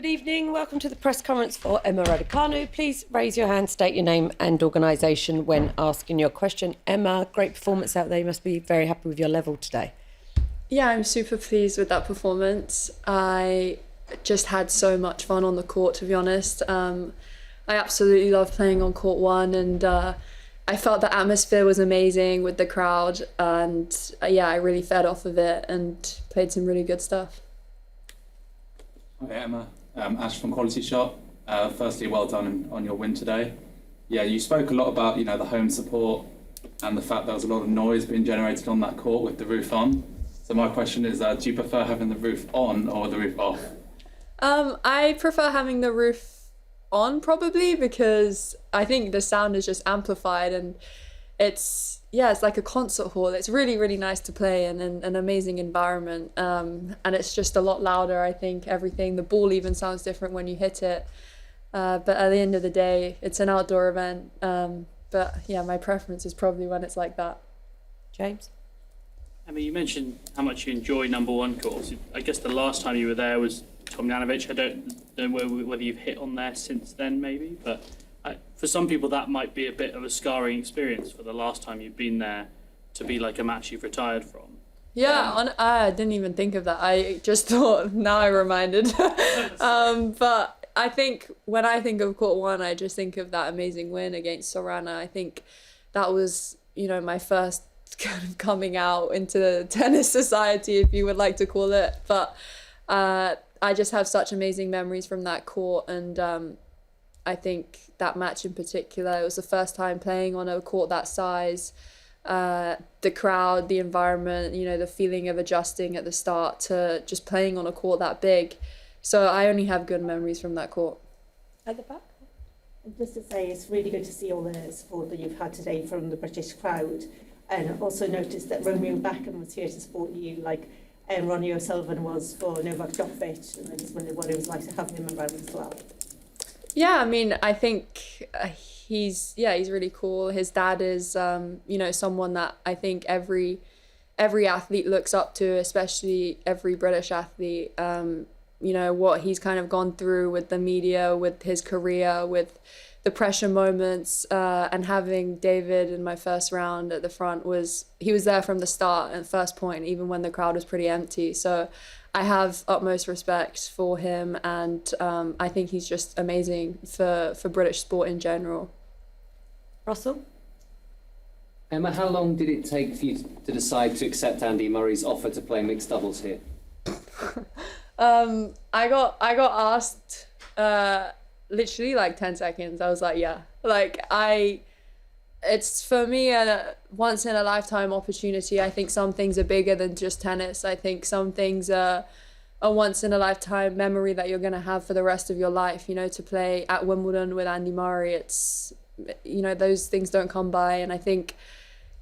Good evening. Welcome to the press conference for Emma Raducanu. Please raise your hand, state your name and organisation when asking your question. Emma, great performance out there. You must be very happy with your level today. Yeah, I'm super pleased with that performance. I just had so much fun on the court, to be honest. I absolutely love playing on court one, and I felt the atmosphere was amazing with the crowd, and yeah, I really fed off of it and played some really good stuff. Hi Emma, Ash from Quality Shot. Firstly, well done on your win today. Yeah, you spoke a lot about the home support and the fact there was a lot of noise being generated on that court with the roof on. So my question is, do you prefer having the roof on or the roof off? I prefer having the roof on probably, because I think the sound is just amplified, and it's like a concert hall. It's really, really nice to play in, and an amazing environment. And it's just a lot louder, I think, everything. The ball even sounds different when you hit it. But at the end of the day, it's an outdoor event. But yeah, my preference is probably when it's like that. James? I mean, you mentioned how much you enjoy No.1 Court. I guess the last time you were there was Tomljanovic. I don't know whether you've hit on there since then, maybe. But for some people, that might be a bit of a scarring experience for the last time you've been there to be like a match you've retired from. Yeah, I didn't even think of that. I just thought, now I'm reminded. But I think when I think of Court 1, I just think of that amazing win against Sorana. I think that was, my first kind of coming out into the tennis society, if you would like to call it. But I just have such amazing memories from that court, and I think that match in particular, it was the first time playing on a court that size. The crowd, the environment, the feeling of adjusting at the start to just playing on a court that big. So I only have good memories from that court. At the back? Just to say, it's really good to see all the support that you've had today from the British crowd. And I've also noticed that Romeo Beckham was here to support you, like Ronnie O'Sullivan was for Novak Djokovic. And I just wondered what it was like to have him around as well. Yeah, I mean, I think he's really cool. His dad is, someone that I think every athlete looks up to, especially every British athlete. What he's kind of gone through with the media, with his career, with the pressure moments, and having David in my first round at the front he was there from the start and first point, even when the crowd was pretty empty. So I have utmost respect for him, and I think he's just amazing for British sport in general. Russell? Emma, how long did it take for you to decide to accept Andy Murray's offer to play mixed doubles here? I got asked literally like 10 seconds. I was like, yeah. It's for me a once in a lifetime opportunity. I think some things are bigger than just tennis. I think some things are a once in a lifetime memory that you're going to have for the rest of your life. To play at Wimbledon with Andy Murray, it's, those things don't come by. And I think,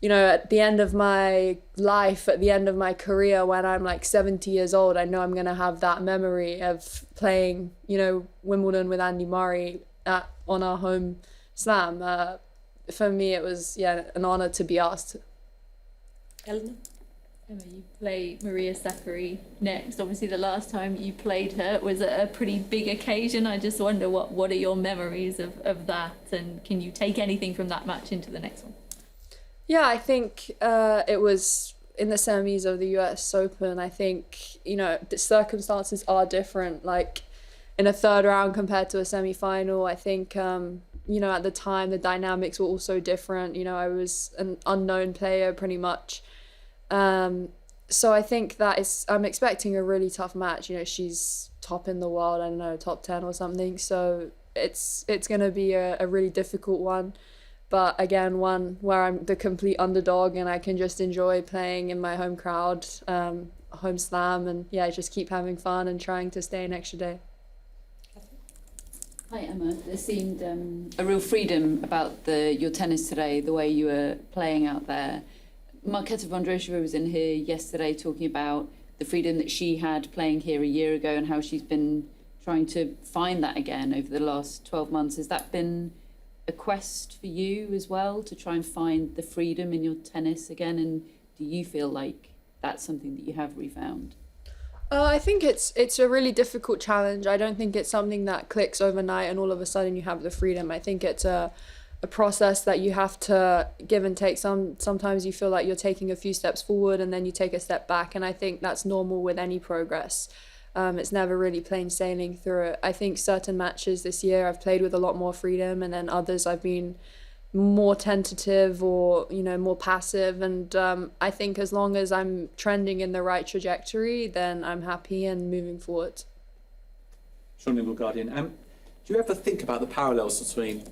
at the end of my life, at the end of my career, when I'm like 70 years old, I know I'm going to have that memory of playing, Wimbledon with Andy Murray on our home slam. For me, it was, an honour to be asked. Eleanor? Emma, you play Maria Sakkari next. Obviously, the last time you played her was a pretty big occasion. I just wonder what are your memories of that, and can you take anything from that match into the next one? Yeah, I think it was in the semis of the US Open. I think, the circumstances are different. Like in a third round compared to a semi-final, I think, at the time, the dynamics were also different. I was an unknown player pretty much. So I think I'm expecting a really tough match. She's top in the world, I don't know, top 10 or something. So it's going to be a really difficult one. But again, one where I'm the complete underdog and I can just enjoy playing in my home crowd, home slam, and just keep having fun and trying to stay an extra day. Hi Emma, there seemed a real freedom about your tennis today, the way you were playing out there. Marketa Vondrousova was in here yesterday talking about the freedom that she had playing here a year ago and how she's been trying to find that again over the last 12 months. Has that been a quest for you as well, to try and find the freedom in your tennis again? And do you feel like that's something that you have refound? I think it's a really difficult challenge. I don't think it's something that clicks overnight and all of a sudden you have the freedom. I think it's a process that you have to give and take. Sometimes you feel like you're taking a few steps forward and then you take a step back, and I think that's normal with any progress. It's never really plain sailing through it. I think certain matches this year I've played with a lot more freedom, and then others I've been more tentative or more passive, and I think as long as I'm trending in the right trajectory, then I'm happy and moving forward. Sean Nimble, Guardian. Do you ever think about the parallels between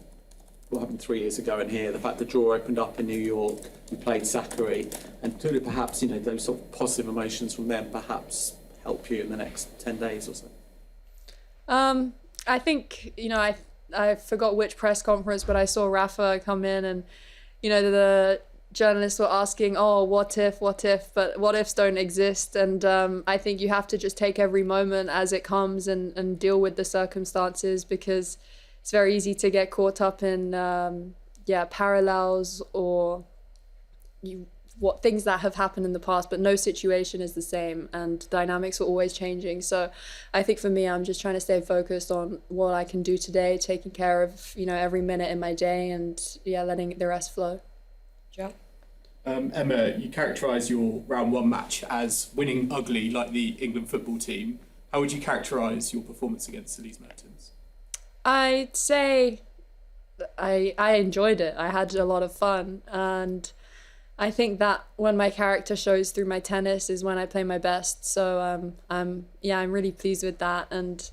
what happened 3 years ago and here, the fact the draw opened up in New York, we played Zachary, and could it perhaps, those sort of positive emotions from them perhaps help you in the next 10 days or so? I think, I forgot which press conference, but I saw Rafa come in and, the journalists were asking, oh, what if, but what ifs don't exist. And I think you have to just take every moment as it comes and deal with the circumstances, because it's very easy to get caught up in, parallels or what things that have happened in the past, but no situation is the same and dynamics are always changing. So I think for me, I'm just trying to stay focused on what I can do today, taking care of, every minute in my day, and letting the rest flow. Joe? Emma, you characterise your round one match as winning ugly like the England football team. How would you characterise your performance against Elise Mertens? I'd say I enjoyed it. I had a lot of fun, and I think that when my character shows through my tennis is when I play my best. So I'm really pleased with that. And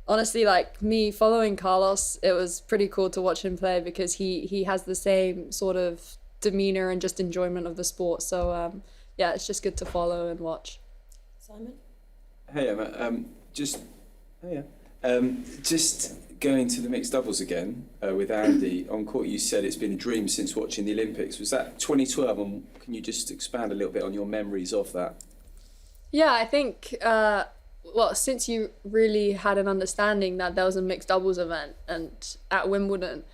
honestly, like me following Carlos, it was pretty cool to watch him play, because he has the same sort of demeanor and just enjoyment of the sport. So it's just good to follow and watch. Simon? Hey Emma, just going to the mixed doubles again with Andy on court. You said it's been a dream since watching the Olympics. Was that 2012? And can you just expand a little bit on your memories of that? Yeah, I think since you really had an understanding that there was a mixed doubles event and at Wimbledon,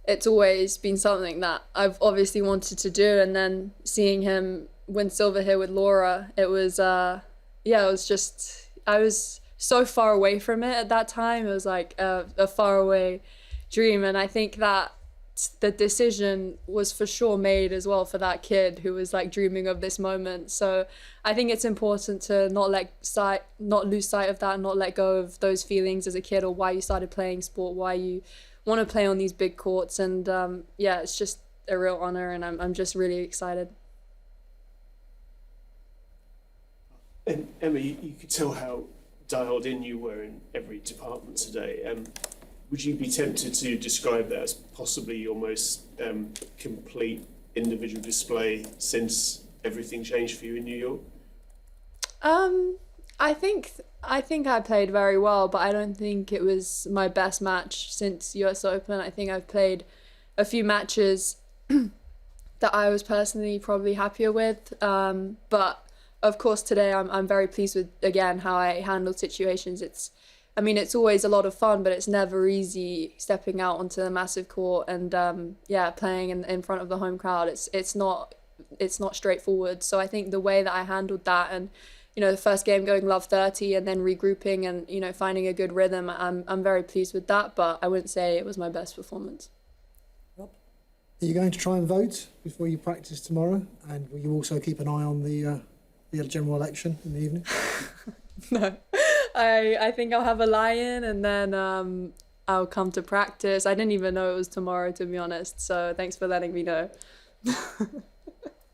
it's always been something that I've obviously wanted to do. And then seeing him win silver here with Laura, it was I was so far away from it at that time. It was like a far away dream, and I think that the decision was for sure made as well for that kid who was like dreaming of this moment. So I think it's important to not lose sight of that, and not let go of those feelings as a kid, or why you started playing sport, why you want to play on these big courts. And it's just a real honor, and I'm just really excited. And Emma, you could tell how dialed in you were in every department today. Would you be tempted to describe that as possibly your most complete individual display since everything changed for you in New York? I think I played very well, but I don't think it was my best match since US Open. I think I've played a few matches that I was personally probably happier with, but of course today I'm very pleased with, again, how I handled situations. It's always a lot of fun, but it's never easy stepping out onto the massive court and playing in front of the home crowd. It's not straightforward. So I think the way that I handled that, and the first game going love 30 and then regrouping and finding a good rhythm, I'm very pleased with that, but I wouldn't say it was my best performance. Rob? Are you going to try and vote before you practice tomorrow? And will you also keep an eye on the general election in the evening? No, I think I'll have a lie-in, and then I'll come to practice. I didn't even know it was tomorrow, to be honest, so thanks for letting me know.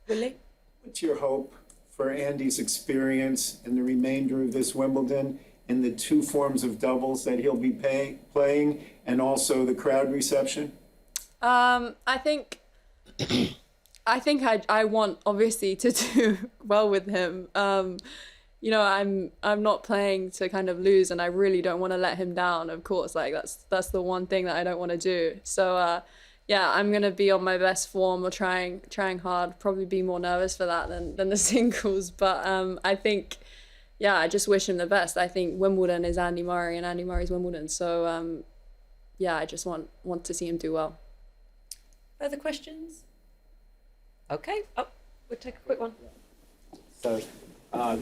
Willie? What's your hope for Andy's experience in the remainder of this Wimbledon, in the two forms of doubles that he'll be playing, and also the crowd reception? I think I want, obviously, to do well with him. I'm not playing to kind of lose, and I really don't want to let him down, of course. Like that's the one thing that I don't want to do. So I'm gonna be on my best form, or trying hard. Probably be more nervous for that than the singles. But I think I just wish him the best. I think Wimbledon is Andy Murray, and Andy Murray's Wimbledon. So I just want to see him do well. Further questions? Okay. Oh, we'll take a quick one. So,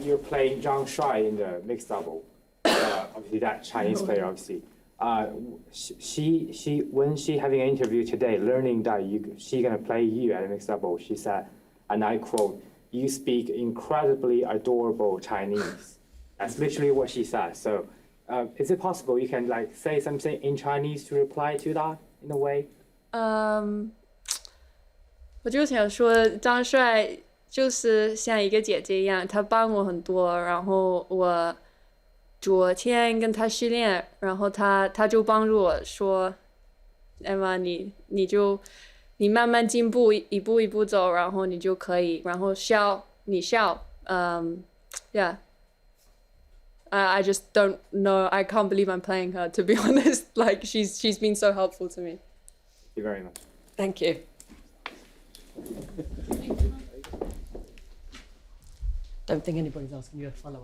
you're playing Zhang Shuai in the mixed double. Obviously, that Chinese player, obviously. She when she having an interview today, learning that she gonna play you at a mixed double, she said, and I quote, "You speak incredibly adorable Chinese." That's literally what she said. So, is it possible you can like say something in Chinese to reply to that in a way? 我就想说，张帅就是像一个姐姐一样，他帮我很多。然后我昨天跟他训练，然后他就帮助我说，Emma，你慢慢进步，一步一步走，然后你就可以，然后笑。Yeah. I just don't know. I can't believe I'm playing her, to be honest. Like she's been so helpful to me. Thank you very much. Thank you. Don't think anybody's asking you a follow-up.